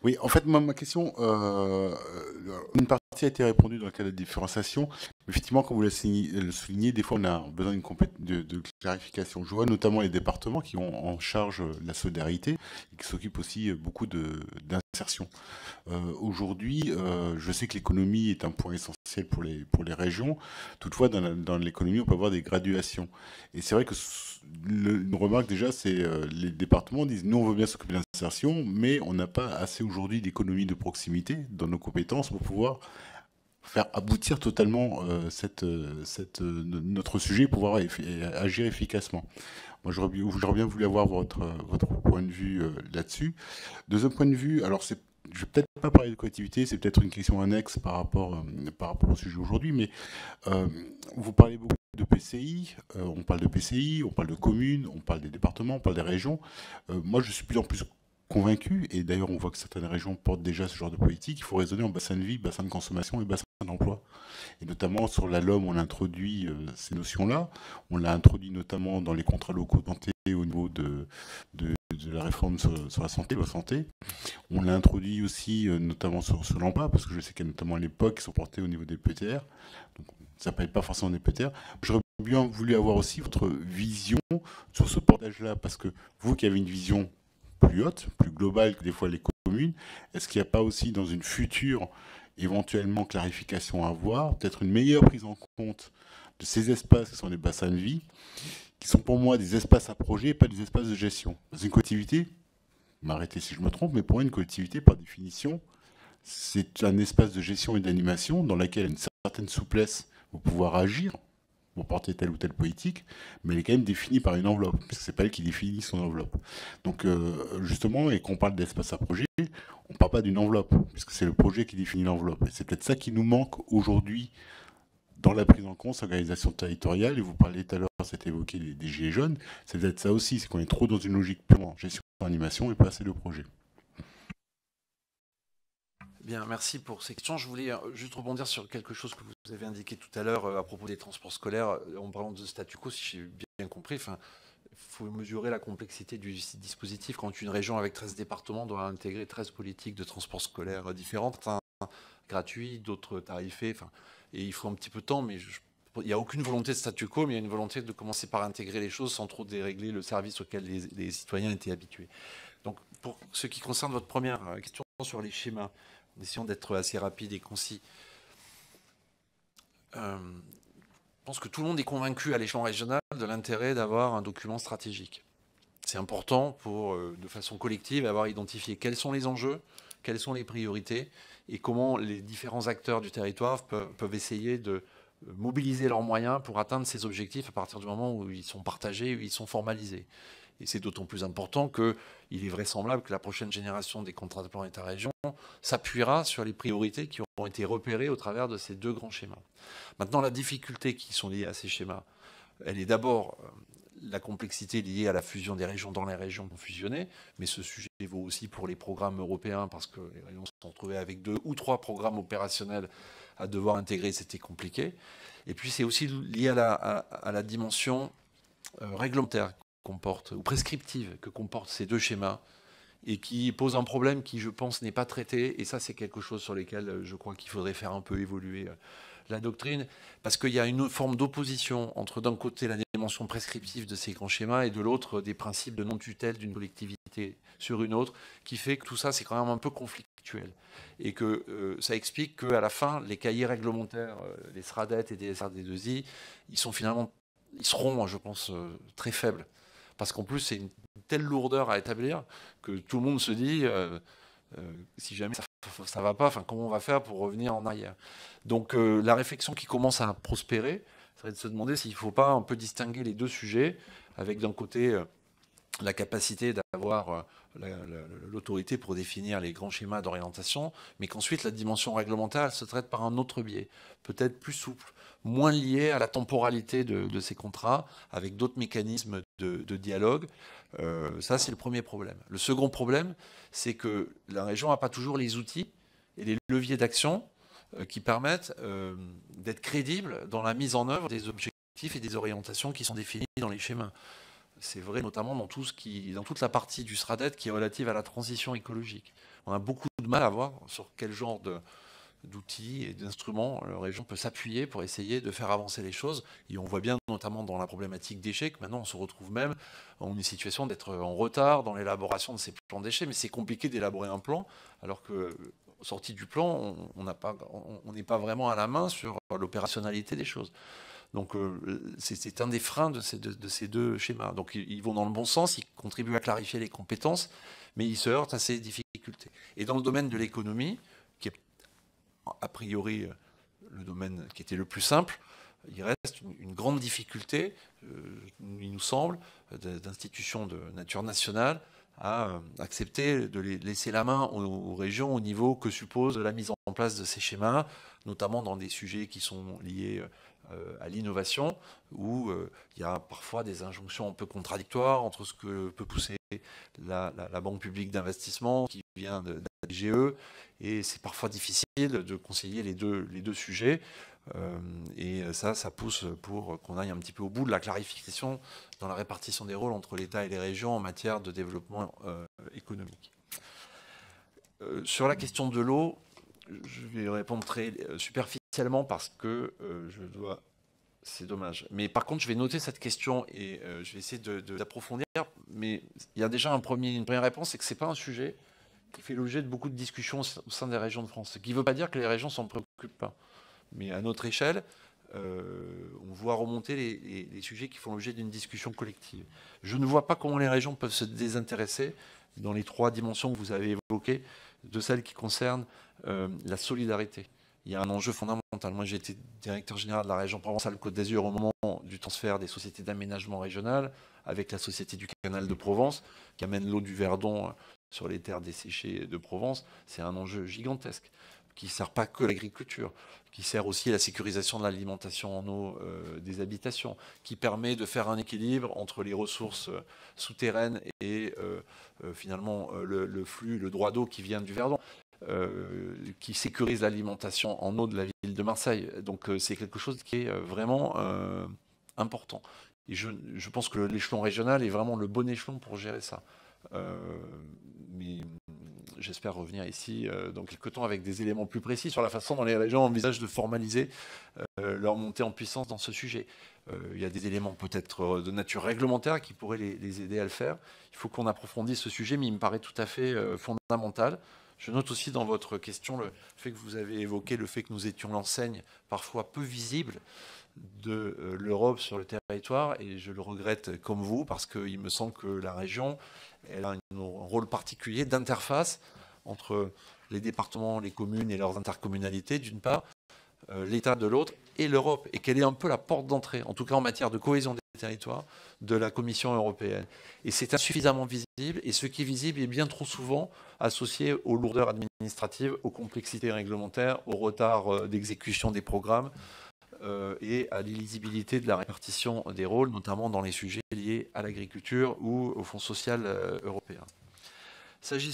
Oui, en fait, moi, ma question, une partie a été répondue dans le cas de la différenciation. Effectivement, comme vous le soulignez, des fois, on a besoin de clarification. Je vois notamment les départements qui ont en charge la solidarité et qui s'occupent aussi beaucoup d'insertion. Aujourd'hui, je sais que l'économie est un point essentiel pour les régions. Toutefois, dans l'économie, on peut avoir des graduations. Et c'est vrai que une remarque déjà, c'est les départements disent, nous, on veut bien s'occuper de l'insertion, mais on n'a pas assez aujourd'hui d'économie de proximité dans nos compétences pour pouvoir faire aboutir totalement notre sujet et pouvoir agir efficacement. Moi, j'aurais bien voulu avoir votre point de vue là-dessus. Deuxième point de vue, alors je vais peut-être pas parler de collectivité, c'est peut-être une question annexe par rapport au sujet aujourd'hui, mais euh, vous parlez beaucoup de PCI, on parle de PCI, on parle de communes, on parle des départements, on parle des régions. Moi, je suis de plus en plus convaincu, et d'ailleurs on voit que certaines régions portent déjà ce genre de politique, il faut raisonner en bassin de vie, bassin de consommation et bassin d'emploi. Et notamment sur la LOM, on a introduit ces notions-là. On l'a introduit notamment dans les contrats locaux de santé au niveau de la réforme sur la santé, loi santé. On l'a introduit aussi notamment sur l'emploi, parce que je sais qu'il y a notamment à l'époque qui sont portés au niveau des PTR. Donc, ça ne s'appelle pas forcément des PTR. J'aurais bien voulu avoir aussi votre vision sur ce portage-là, parce que vous qui avez une vision plus haute, plus globale que des fois les communes, est-ce qu'il n'y a pas aussi dans une future éventuellement clarification à avoir, peut-être une meilleure prise en compte de ces espaces qui sont des bassins de vie, qui sont pour moi des espaces à projet et pas des espaces de gestion. Dans une collectivité, m'arrêtez si je me trompe, mais pour moi, une collectivité, par définition, c'est un espace de gestion et d'animation dans lequel il y a une certaine souplesse pour pouvoir agir, pour porter telle ou telle politique, mais elle est quand même définie par une enveloppe, parce que c'est pas elle qui définit son enveloppe. Donc justement, et qu'on parle d'espace à projet, on ne parle pas d'une enveloppe, puisque c'est le projet qui définit l'enveloppe. Et c'est peut-être ça qui nous manque aujourd'hui dans la prise en compte, l'organisation territoriale, et vous parliez tout à l'heure, c'était évoqué des gilets jaunes, c'est peut-être ça aussi, c'est qu'on est trop dans une logique purement gestion d'animation et pas assez de projet. Bien, merci pour ces questions. Je voulais juste rebondir sur quelque chose que vous avez indiqué tout à l'heure à propos des transports scolaires, en parlant de statu quo, si j'ai bien compris. Enfin, il faut mesurer la complexité du dispositif quand une région avec 13 départements doit intégrer 13 politiques de transport scolaire différentes, certains gratuits, d'autres tarifés. Enfin, et il faut un petit peu de temps, mais il n'y a aucune volonté de statu quo, mais il y a une volonté de commencer par intégrer les choses sans trop dérégler le service auquel les citoyens étaient habitués. Donc, pour ce qui concerne votre première question sur les schémas, en essayant d'être assez rapide et concis, je pense que tout le monde est convaincu à l'échelon régional de l'intérêt d'avoir un document stratégique. C'est important pour, de façon collective, avoir identifié quels sont les enjeux, quelles sont les priorités et comment les différents acteurs du territoire peuvent essayer de mobiliser leurs moyens pour atteindre ces objectifs à partir du moment où ils sont partagés, où ils sont formalisés. Et c'est d'autant plus important qu'il est vraisemblable que la prochaine génération des contrats de plan État-région s'appuiera sur les priorités qui ont été repérées au travers de ces deux grands schémas. Maintenant, la difficulté qui sont liées à ces schémas, elle est d'abord la complexité liée à la fusion des régions dans les régions qui ont fusionné, mais ce sujet vaut aussi pour les programmes européens, parce que les régions se sont retrouvées avec 2 ou 3 programmes opérationnels à devoir intégrer, c'était compliqué. Et puis c'est aussi lié à la dimension réglementaire comporte, ou prescriptive que comportent ces deux schémas, et qui pose un problème qui, je pense, n'est pas traité. Et ça, c'est quelque chose sur lequel je crois qu'il faudrait faire un peu évoluer la doctrine, parce qu'il y a une forme d'opposition entre, d'un côté, la dimension prescriptive de ces grands schémas et de l'autre, des principes de non-tutelle d'une collectivité sur une autre, qui fait que tout ça, c'est quand même un peu conflictuel. Et que ça explique qu'à la fin, les cahiers réglementaires, les SRADET et des SRD2I, ils seront, je pense, très faibles. Parce qu'en plus, c'est une telle lourdeur à établir que tout le monde se dit, si jamais ça va pas, enfin, comment on va faire pour revenir en arrière? Donc la réflexion qui commence à prospérer, serait de se demander s'il ne faut pas un peu distinguer les deux sujets, avec d'un côté la capacité d'avoir l'autorité pour définir les grands schémas d'orientation, mais qu'ensuite la dimension réglementaire elle se traite par un autre biais, peut-être plus souple, moins lié à la temporalité de ces contrats, avec d'autres mécanismes de dialogue. Ça, c'est le premier problème. Le second problème, c'est que la région n'a pas toujours les outils et les leviers d'action qui permettent d'être crédible dans la mise en œuvre des objectifs et des orientations qui sont définis dans les schémas. C'est vrai notamment dans toute la partie du SRADET qui est relative à la transition écologique. On a beaucoup mal à voir sur quel genre d'outils et d'instruments la région peut s'appuyer pour essayer de faire avancer les choses. Et on voit bien, notamment dans la problématique déchets, que maintenant on se retrouve même en une situation d'être en retard dans l'élaboration de ces plans déchets. Mais c'est compliqué d'élaborer un plan, alors que sorti du plan, on n'est pas vraiment à la main sur l'opérationnalité des choses. Donc c'est un des freins de ces deux schémas. Donc ils vont dans le bon sens, ils contribuent à clarifier les compétences, mais ils se heurtent à ces difficultés. Et dans le domaine de l'économie, qui est a priori le domaine qui était le plus simple, il reste une grande difficulté, il nous semble, d'institutions de nature nationale à accepter de laisser la main aux régions au niveau que suppose la mise en place de ces schémas, notamment dans des sujets qui sont liés à l'innovation, où il y a parfois des injonctions un peu contradictoires entre ce que peut pousser la Banque publique d'investissement qui vient de la DGE, et c'est parfois difficile de concilier les deux sujets. Et ça pousse pour qu'on aille un petit peu au bout de la clarification dans la répartition des rôles entre l'État et les régions en matière de développement économique. Sur la question de l'eau, je vais répondre très superficiellement parce que je dois... C'est dommage. Mais par contre, je vais noter cette question et je vais essayer d'approfondir. Mais il y a déjà une première réponse, c'est que ce n'est pas un sujet qui fait l'objet de beaucoup de discussions au sein des régions de France. Ce qui ne veut pas dire que les régions ne s'en préoccupent pas. Mais à notre échelle, on voit remonter les sujets qui font l'objet d'une discussion collective. Je ne vois pas comment les régions peuvent se désintéresser dans les trois dimensions que vous avez évoquées, de celles qui concernent la solidarité. Il y a un enjeu fondamental. Moi, j'ai été directeur général de la région Provence-Alpes-Côte d'Azur au moment du transfert des sociétés d'aménagement régional avec la Société du Canal de Provence, qui amène l'eau du Verdon sur les terres desséchées de Provence. C'est un enjeu gigantesque, qui ne sert pas que l'agriculture, qui sert aussi à la sécurisation de l'alimentation en eau des habitations, qui permet de faire un équilibre entre les ressources souterraines et finalement le flux, le droit d'eau qui vient du Verdon. Qui sécurise l'alimentation en eau de la ville de Marseille. Donc c'est quelque chose qui est vraiment important. Et je pense que l'échelon régional est vraiment le bon échelon pour gérer ça. Mais j'espère revenir ici dans quelques temps avec des éléments plus précis sur la façon dont les régions envisagent de formaliser leur montée en puissance dans ce sujet. Il y a des éléments peut-être de nature réglementaire qui pourraient les aider à le faire. Il faut qu'on approfondisse ce sujet, mais il me paraît tout à fait fondamental. Je note aussi dans votre question le fait que vous avez évoqué le fait que nous étions l'enseigne parfois peu visible de l'Europe sur le territoire, et je le regrette comme vous, parce qu'il me semble que la région elle a un rôle particulier d'interface entre les départements, les communes et leurs intercommunalités d'une part, l'État de l'autre, et l'Europe, et qu'elle est un peu la porte d'entrée, en tout cas en matière de cohésion des territoires, de la Commission européenne. Et c'est insuffisamment visible, et ce qui est visible est bien trop souvent associé aux lourdeurs administratives, aux complexités réglementaires, au retard d'exécution des programmes et à l'illisibilité de la répartition des rôles, notamment dans les sujets liés à l'agriculture ou au Fonds social européen. S'agissant